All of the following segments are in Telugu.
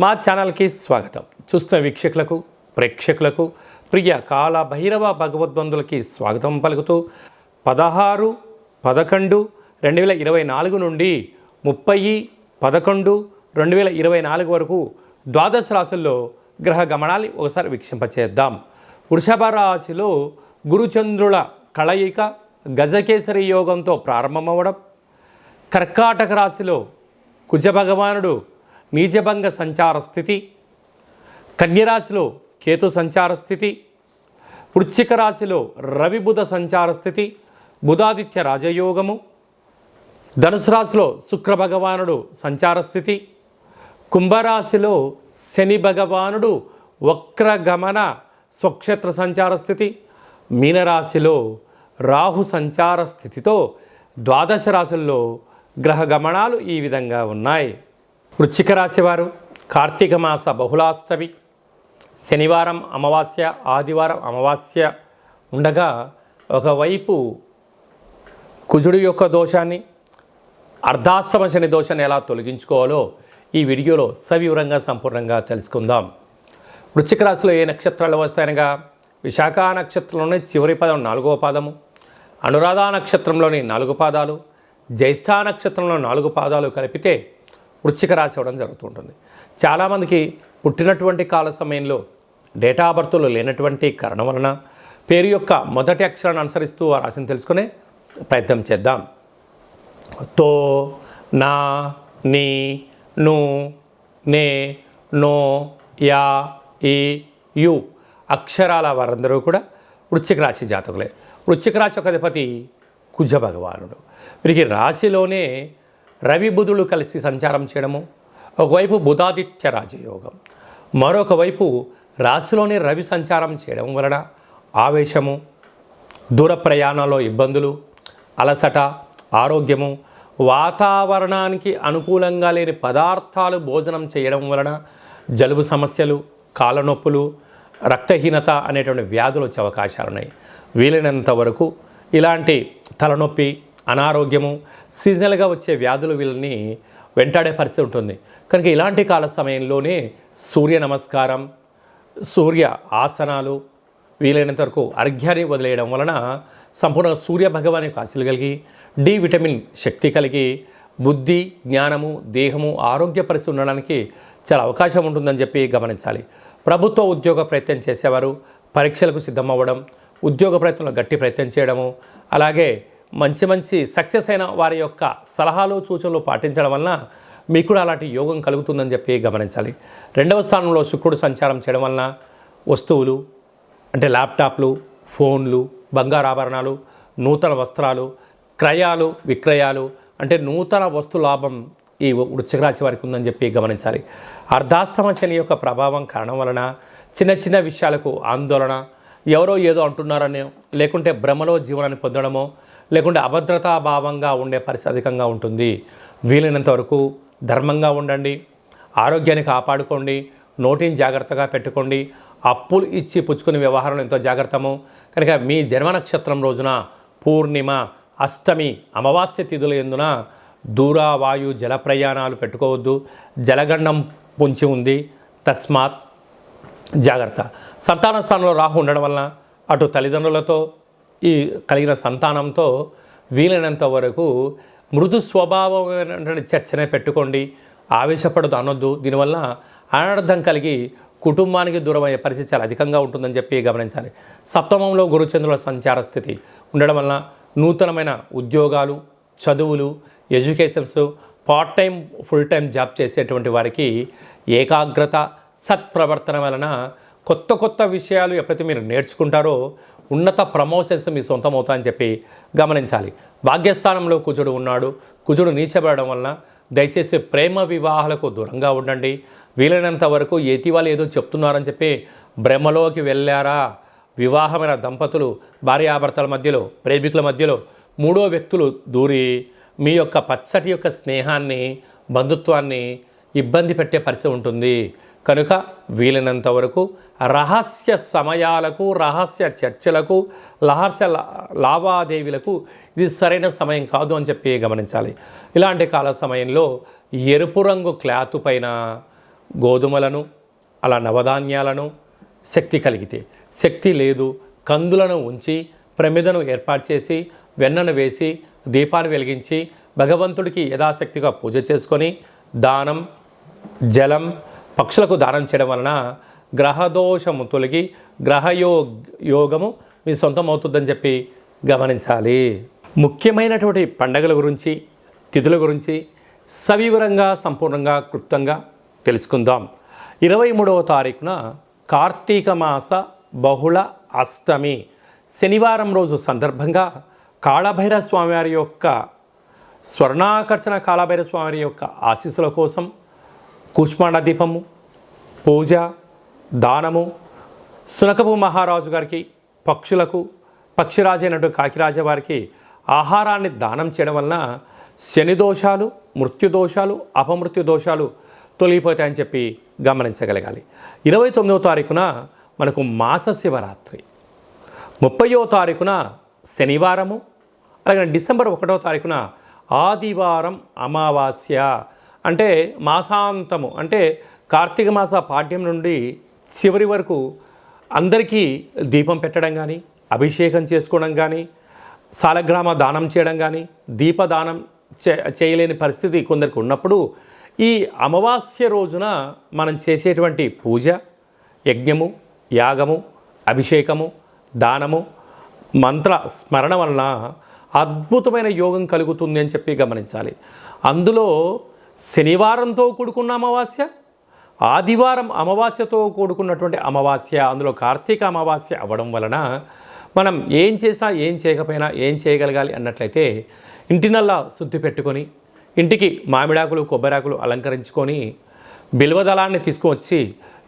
మా ఛానల్కి స్వాగతం. చూస్తున్న వీక్షకులకు ప్రేక్షకులకు ప్రియ కాల భైరవ భగవద్బంధులకి స్వాగతం పలుకుతూ 16/11/2024 నుండి 30/11/2024 వరకు ద్వాదశ రాశుల్లో గ్రహ గమనాలు ఒకసారి వీక్షింపచేద్దాం. వృషభ రాశిలో గురుచంద్రుల కలయిక గజకేసరి యోగంతో ప్రారంభమవడం, కర్కాటక రాశిలో కుజ భగవానుడు నీచభంగ సంచార స్థితి, కన్యరాశిలో కేతు సంచార స్థితి, వృశ్చిక రాశిలో రవి బుధ సంచార స్థితి, బుధాదిత్య రాజయోగము, ధనుసు రాశిలో శుక్ర భగవానుడు సంచార స్థితి, కుంభరాశిలో శని భగవానుడు వక్రగమన స్వక్షేత్ర సంచార స్థితి, మీనరాశిలో రాహు సంచార స్థితితో ద్వాదశ రాశుల్లో గ్రహ గమనాలు ఈ విధంగా ఉన్నాయి. వృశ్చిక రాశి వారు కార్తీక మాస బహుళాష్టమి, శనివారం అమావాస్య, ఆదివారం అమావాస్య ఉండగా ఒకవైపు కుజుడు యొక్క దోషాన్ని, అర్ధాశ్రమ శని దోషాన్ని ఎలా తొలగించుకోవాలో ఈ వీడియోలో సవివరంగా సంపూర్ణంగా తెలుసుకుందాం. వృశ్చిక రాశిలో ఏ నక్షత్రాలు వస్తాయనగా విశాఖ నక్షత్రంలోని చివరి పదం 4వ పాదము, అనురాధ నక్షత్రంలోని 4 పాదాలు, జ్యేష్ఠ నక్షత్రంలో 4 పాదాలు కలిపితే వృశ్చిక రాశి అవ్వడం జరుగుతుంటుంది. చాలామందికి పుట్టినటువంటి కాల సమయంలో డేటా ఆఫ్ బర్త్లో లేనటువంటి కారణం వలన పేరు యొక్క మొదటి అక్షరాన్ని అనుసరిస్తూ ఆ రాశిని తెలుసుకునే ప్రయత్నం చేద్దాం. తో, నా, నీ, ను, నే, నో, యా, ఈ, యు అక్షరాల వారందరూ కూడా వృశ్చిక రాశి జాతకులే. వృశ్చిక రాశి యొక్క అధిపతి కుజ భగవానుడు. వీరికి రాశిలోనే రవి బుధులు కలిసి సంచారం చేయడము, ఒకవైపు బుధాదిత్య రాజయోగం, మరొక వైపు రాశిలోనే రవి సంచారం చేయడం వలన ఆవేశము, దూర ప్రయాణాల్లో ఇబ్బందులు, అలసట, ఆరోగ్యము, వాతావరణానికి అనుకూలంగా లేని పదార్థాలు భోజనం చేయడం వలన జలుబు సమస్యలు, కాళ్ళనొప్పులు, రక్తహీనత అనేటువంటి వ్యాధులు వచ్చే అవకాశాలు ఉన్నాయి. వీలైనంత వరకు ఇలాంటి తలనొప్పి, అనారోగ్యము, సీజనల్గా వచ్చే వ్యాధులు వీళ్ళని వెంటాడే పరిస్థితి ఉంటుంది. కనుక ఇలాంటి కాల సమయంలోనే సూర్య నమస్కారం, సూర్య ఆసనాలు, వీలైనంత వరకు అర్ఘ్యాన్ని వదిలేయడం వలన సంపూర్ణ సూర్య భగవాన్ యొక్క ఆశీస్సులు కలిగి, డి విటమిన్ శక్తి కలిగి, బుద్ధి, జ్ఞానము, దేహము, ఆరోగ్య పరిస్థితి ఉండడానికి చాలా అవకాశం ఉంటుందని చెప్పి గమనించాలి. ప్రభుత్వ ఉద్యోగ ప్రయత్నం చేసేవారు పరీక్షలకు సిద్ధమవ్వడం, ఉద్యోగ ప్రయత్నంలో గట్టి ప్రయత్నం చేయడము, అలాగే మంచి సక్సెస్ అయిన వారి యొక్క సలహాలు సూచనలు పాటించడం వలన మీకు కూడా అలాంటి యోగం కలుగుతుందని చెప్పి గమనించాలి. 2వ స్థానంలో శుక్రుడు సంచారం చేయడం వలన వస్తువులు అంటే ల్యాప్టాప్లు, ఫోన్లు, బంగారు ఆభరణాలు, నూతన వస్త్రాలు, క్రయాలు, విక్రయాలు అంటే నూతన వస్తు లాభం ఈ వృశ్చిక రాశి వారికి ఉందని చెప్పి గమనించాలి. అర్ధాష్టమ శని యొక్క ప్రభావం కారణం వలన చిన్న విషయాలకు ఆందోళన, ఎవరో ఏదో అంటున్నారని, లేకుంటే భ్రమలో జీవనాన్ని పొందడమో, లేకుంటే అభద్రతాభావంగా ఉండే పరిస్థితి అధికంగా ఉంటుంది. వీలైనంత వరకు ధర్మంగా ఉండండి, ఆరోగ్యాన్ని కాపాడుకోండి, నోటిని జాగ్రత్తగా పెట్టుకోండి, అప్పులు ఇచ్చి పుచ్చుకునే వ్యవహారంలో ఎంతో జాగ్రత్తము. కనుక మీ జన్మ నక్షత్రం రోజున పూర్ణిమ, అష్టమి, అమావాస్య తిథుల యందున దూర వాయు జల ప్రయాణాలు పెట్టుకోవద్దు. జలగండం పొంచి ఉంది, తస్మాత్ జాగ్రత్త. సంతాన స్థానంలో రాహు ఉండడం వలన అటు తల్లిదండ్రులతో ఈ కలిగిన సంతానంతో వీలైనంత వరకు మృదు స్వభావమైనటువంటి చర్చనే పెట్టుకోండి. ఆవేశపడదు అనొద్దు. దీనివల్ల అనర్థం కలిగి కుటుంబానికి దూరం అయ్యే పరిస్థితి చాలా అధికంగా ఉంటుందని చెప్పి గమనించాలి. సప్తమంలో గురుచంద్రుల సంచార స్థితి ఉండడం వలన నూతనమైన ఉద్యోగాలు, చదువులు, educations, part time, full time job చేసేటువంటి వారికి ఏకాగ్రత, సత్ప్రవర్తన వలన కొత్త విషయాలు ఎప్పుడైతే మీరు నేర్చుకుంటారో ఉన్నత ప్రమోషన్స్ మీ సొంతం అవుతాయని చెప్పి గమనించాలి. భాగ్యస్థానంలో కుజుడు ఉన్నాడు. కుజుడు నీచబడడం వలన దయచేసి ప్రేమ వివాహాలకు దూరంగా ఉండండి. వీలైనంత వరకు వాళ్ళు ఏదో చెప్తున్నారని చెప్పి భ్రమలోకి వెళ్ళారా, వివాహమైన దంపతులు భార్యాభర్తల మధ్యలో, ప్రేమికుల మధ్యలో 3వ వ్యక్తులు దూరి మీ యొక్క పచ్చటి యొక్క స్నేహాన్ని, బంధుత్వాన్ని ఇబ్బంది పెట్టే పరిస్థితి ఉంటుంది. కనుక వీలైనంత వరకు రహస్య సమయాలకు, రహస్య చర్చలకు, రహస్య లావాదేవీలకు ఇది సరైన సమయం కాదు అని చెప్పి గమనించాలి. ఇలాంటి కాల సమయంలో ఎరుపు రంగు క్లాత్ పైన గోధుమలను, అలా నవధాన్యాలను, శక్తి కలిగితే. శక్తి లేదు, కందులను ఉంచి ప్రమిదను ఏర్పాటు చేసి వెన్నను వేసి దీపాన్ని వెలిగించి భగవంతుడికి యథాశక్తిగా పూజ చేసుకొని దానం, జలం, పక్షులకు దానం చేయడం వలన గ్రహదోషము తొలగి యోగము మీ సొంతం అవుతుందని చెప్పి గమనించాలి. ముఖ్యమైనటువంటి పండగల గురించి, తిథుల గురించి సవివరంగా, సంపూర్ణంగా, క్లుప్తంగా తెలుసుకుందాం. 23వ తారీఖున కార్తీక మాస బహుళ అష్టమి శనివారం రోజు సందర్భంగా కాళభైరవ స్వామివారి యొక్క స్వర్ణాకర్షణ కాళభైరవ స్వామివారి యొక్క ఆశీస్సుల కోసం కూష్మాండ దీపము, పూజ, దానము, సునకపు మహారాజు గారికి, పక్షులకు, పక్షిరాజు అయినటువంటి కాకిరాజ వారికి ఆహారాన్ని దానం చేయడం వలన శని దోషాలు, మృత్యు దోషాలు, అపమృత్యు దోషాలు తొలగిపోతాయని చెప్పి గమనించగలగాలి. 29వ తారీఖున మనకు మాస శివరాత్రి, 30వ తారీఖున శనివారము, అలాగే డిసెంబర్ 1వ తారీఖున ఆదివారం అమావాస్య. అంటే మాసాంతము, అంటే కార్తీక మాస పాడ్యం నుండి చివరి వరకు అందరికీ దీపం పెట్టడం కానీ, అభిషేకం చేసుకోవడం కానీ, సాలగ్రామ దానం చేయడం కానీ, దీపదానం చేయలేని పరిస్థితి కొందరికి ఉన్నప్పుడు ఈ అమావాస్య రోజున మనం చేసేటువంటి పూజ, యజ్ఞము, యాగము, అభిషేకము, దానము, మంత్ర స్మరణ వలన అద్భుతమైన యోగం కలుగుతుంది అని చెప్పి గమనించాలి. అందులో శనివారంతో కూడుకున్న అమావాస్య, ఆదివారం అమావాస్యతో కూడుకున్నటువంటి అమావాస్య, అందులో కార్తీక అమావాస్య అవ్వడం వలన మనం ఏం చేసా, ఏం చేయకపోయినా ఏం చేయగలగాలి అన్నట్లయితే ఇంటినల్లా శుద్ధి పెట్టుకొని, ఇంటికి మామిడాకులు, కొబ్బరాకులు అలంకరించుకొని, బిల్వదళాన్ని తీసుకువచ్చి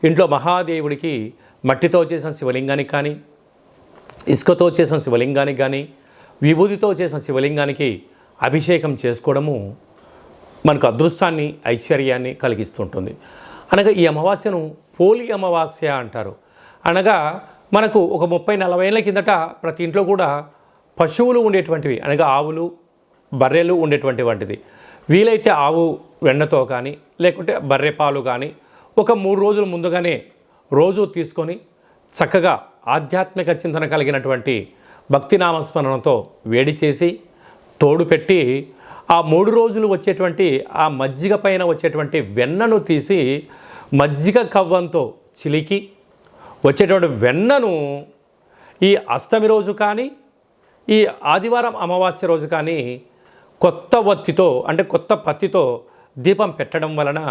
ఇంట్లో మహాదేవుడికి మట్టితో చేసిన శివలింగానికి కానీ, ఇసుకతో చేసిన శివలింగానికి కానీ, విభూతితో చేసిన శివలింగానికి అభిషేకం చేసుకోవడము మనకు అదృష్టాన్ని, ఐశ్వర్యాన్ని కలిగిస్తుంటుంది. అనగా ఈ అమావాస్యను పోలి అమావాస్య అంటారు. అనగా మనకు ఒక 30-40 ఏళ్ళ కిందట ప్రతి ఇంట్లో కూడా పశువులు ఉండేటువంటివి, అనగా ఆవులు, బర్రెలు ఉండేటువంటిది. వీలైతే ఆవు వెన్నతో కానీ, లేకుంటే బర్రె పాలు కానీ ఒక 3 రోజుల ముందుగానే రోజు తీసుకొని చక్కగా ఆధ్యాత్మిక చింతన కలిగినటువంటి భక్తి నామస్మరణతో వేడి చేసి తోడు పెట్టి ఆ 3 రోజులు వచ్చేటువంటి ఆ మజ్జిగ పైన వచ్చేటువంటి వెన్నను తీసి మజ్జిగ కవ్వంతో చిలికి వచ్చేటువంటి వెన్నను ఈ అష్టమి రోజు కానీ, ఈ ఆదివారం అమావాస్య రోజు కానీ కొత్త వత్తితో, అంటే కొత్త పత్తితో దీపం పెట్టడం వలన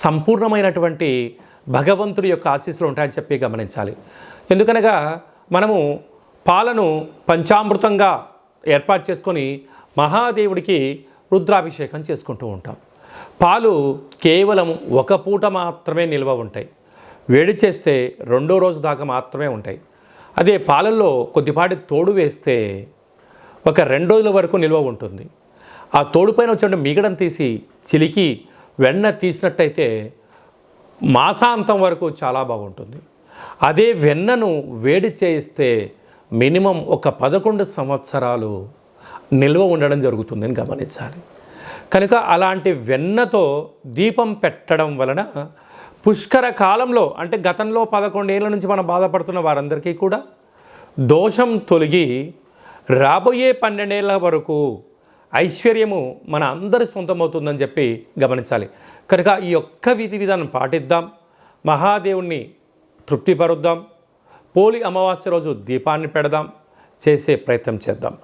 సంపూర్ణమైనటువంటి భగవంతుడి యొక్క ఆశీస్సులు ఉంటాయని చెప్పి గమనించాలి. ఎందుకనగా మనము పాలను పంచామృతంగా ఏర్పాటు చేసుకొని మహాదేవుడికి రుద్రాభిషేకం చేసుకుంటూ ఉంటాం. పాలు కేవలం ఒక పూట మాత్రమే నిల్వ ఉంటాయి. వేడి చేస్తే 2వ రోజు దాకా మాత్రమే ఉంటాయి. అదే పాలల్లో కొద్దిపాటి తోడు వేస్తే ఒక 2 రోజుల వరకు నిల్వ ఉంటుంది. ఆ తోడుపైన వచ్చే మిగడం తీసి చిలికి వెన్న తీసినట్టయితే మాసాంతం వరకు చాలా బాగుంటుంది. అదే వెన్నను వేడి చేయిస్తే మినిమం ఒక 11 సంవత్సరాలు నిల్వ ఉండడం జరుగుతుందని గమనించాలి. కనుక అలాంటి వెన్నతో దీపం పెట్టడం వలన పుష్కర కాలంలో, అంటే గతంలో 11 ఏళ్ళ నుంచి మనం బాధపడుతున్న వారందరికీ కూడా దోషం తొలగి రాబోయే 12 ఏళ్ళ వరకు ఐశ్వర్యము మన అందరి సొంతమవుతుందని చెప్పి గమనించాలి. కనుక ఈ ఒక్క విధి విధానం పాటిద్దాం, మహాదేవుణ్ణి తృప్తిపరుద్దాం, పోలి అమావాస్య రోజు దీపాన్ని పెడదాం, చేసే ప్రయత్నం చేద్దాం.